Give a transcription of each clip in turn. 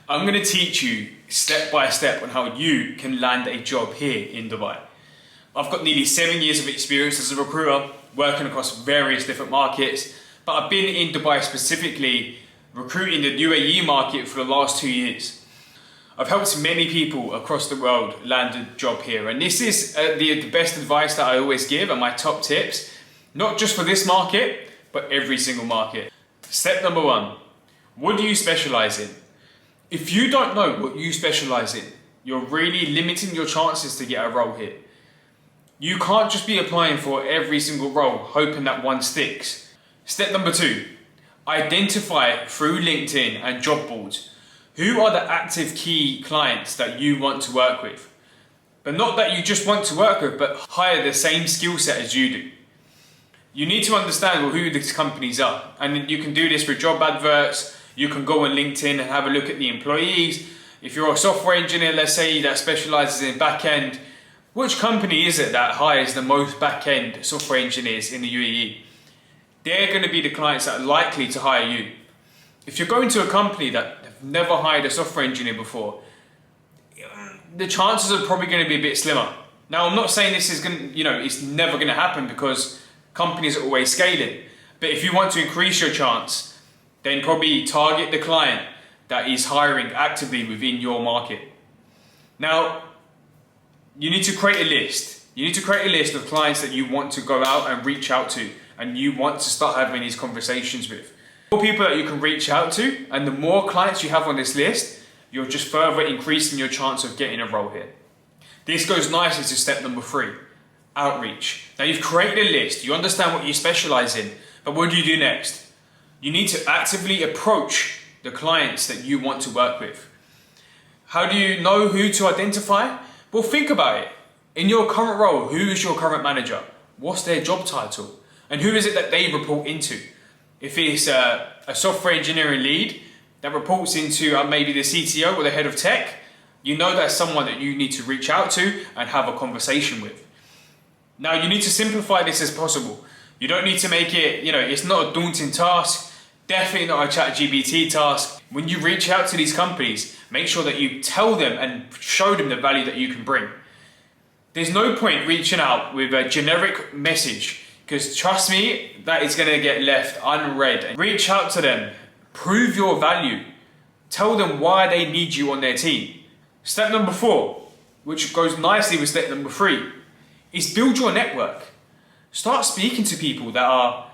I'm going to teach you step by step on how you can land a job here in Dubai. I've got nearly 7 years of experience as a recruiter, working across various different markets, but I've been in Dubai specifically recruiting the UAE market for the last 2 years. I've helped many people across the world land a job here, and this is the best advice that I always give and my top tips, not just for this market, but every single market. Step number 1, what do you specialize in? If you don't know what you specialize in, you're really limiting your chances to get a role here. You can't just be applying for every single role, hoping that one sticks. Step number 2, identify through LinkedIn and job boards who are the active key clients that you want to work with. But not that you just want to work with, but hire the same skill set as you do. You need to understand who these companies are, and you can do this with job adverts. You can go on LinkedIn and have a look at the employees. If you're a software engineer, let's say, that specializes in back-end, which company is it that hires the most back-end software engineers in the UAE? They're going to be the clients that are likely to hire you. If you're going to a company that have never hired a software engineer before, the chances are probably going to be a bit slimmer. Now, I'm not saying this is going to, it's never going to happen, because companies are always scaling. But if you want to increase your chance, then probably target the client that is hiring actively within your market. Now, you need to create a list. You need to create a list of clients that you want to go out and reach out to, and you want to start having these conversations with. The more people that you can reach out to, and the more clients you have on this list, you're just further increasing your chance of getting a role here. This goes nicely to step number 3, outreach. Now, you've created a list, you understand what you specialize in, but what do you do next? You need to actively approach the clients that you want to work with. How do you know who to identify? Well, think about it. In your current role, who is your current manager? What's their job title? And who is it that they report into? If it's a software engineering lead that reports into maybe the CTO or the head of tech, you know that's someone that you need to reach out to and have a conversation with. Now, you need to simplify this as possible. You don't need to make it, it's not a daunting task, definitely not a ChatGPT task. When you reach out to these companies, make sure that you tell them and show them the value that you can bring. There's no point reaching out with a generic message, because trust me, that is going to get left unread. Reach out to them, prove your value, tell them why they need you on their team. Step number 4, which goes nicely with step number 3, is build your network. Start speaking to people that are,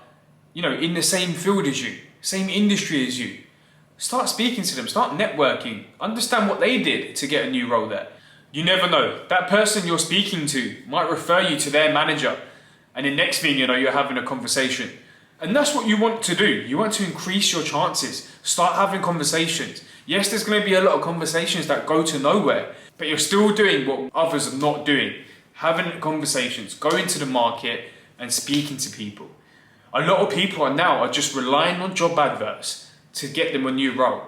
in the same field as you, same industry as you. Start speaking to them, start networking, understand what they did to get a new role there. You never know, that person you're speaking to might refer you to their manager, and the next thing you know, you're having a conversation. And that's what you want to do. You want to increase your chances. Start having conversations. Yes, there's going to be a lot of conversations that go to nowhere, but you're still doing what others are not doing. Having conversations, going to the market and speaking to people. A lot of people are just relying on job adverts to get them a new role.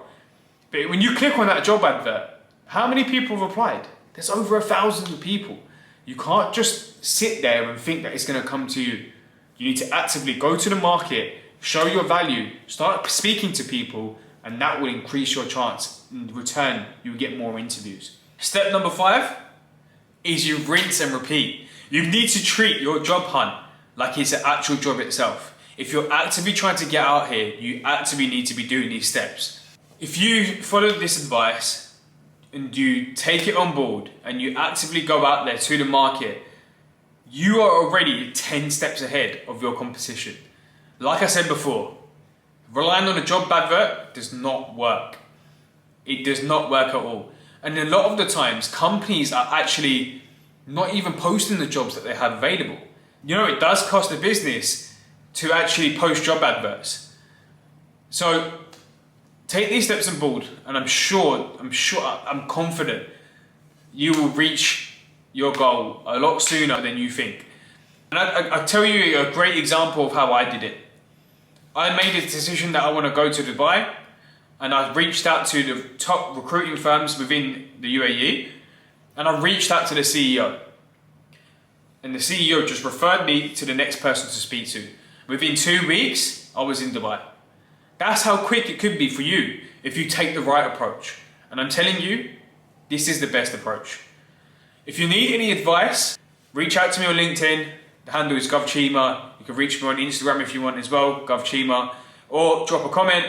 But when you click on that job advert, how many people have applied? There's over 1,000 people. You can't just sit there and think that it's going to come to you. You need to actively go to the market, show your value, start speaking to people, and that will increase your chance. In return, you'll get more interviews. Step number 5 is you rinse and repeat. You need to treat your job hunt like it's an actual job itself. If you're actively trying to get out here, you actively need to be doing these steps. If you follow this advice and you take it on board and you actively go out there to the market, you are already 10 steps ahead of your competition. Like I said before, relying on a job advert does not work. It does not work at all. And a lot of the times, companies are actually not even posting the jobs that they have available. It does cost a business to actually post job adverts. So take these steps on board, and I'm confident you will reach your goal a lot sooner than you think. And I'll tell you a great example of how I did it. I made a decision that I want to go to Dubai, and I reached out to the top recruiting firms within the UAE, and I reached out to the CEO. And the CEO just referred me to the next person to speak to. Within 2 weeks, I was in Dubai. That's how quick it could be for you if you take the right approach. And I'm telling you, this is the best approach. If you need any advice, reach out to me on LinkedIn. The handle is GovChima. You can reach me on Instagram if you want as well, GovChima. Or drop a comment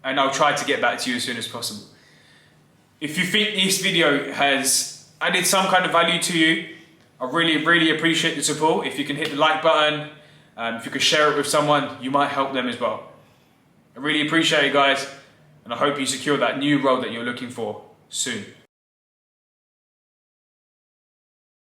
and I'll try to get back to you as soon as possible. If you think this video has added some kind of value to you, I really appreciate the support. If you can hit the like button, if you could share it with someone, you might help them as well. I really appreciate it, guys, and I hope you secure that new role that you're looking for soon.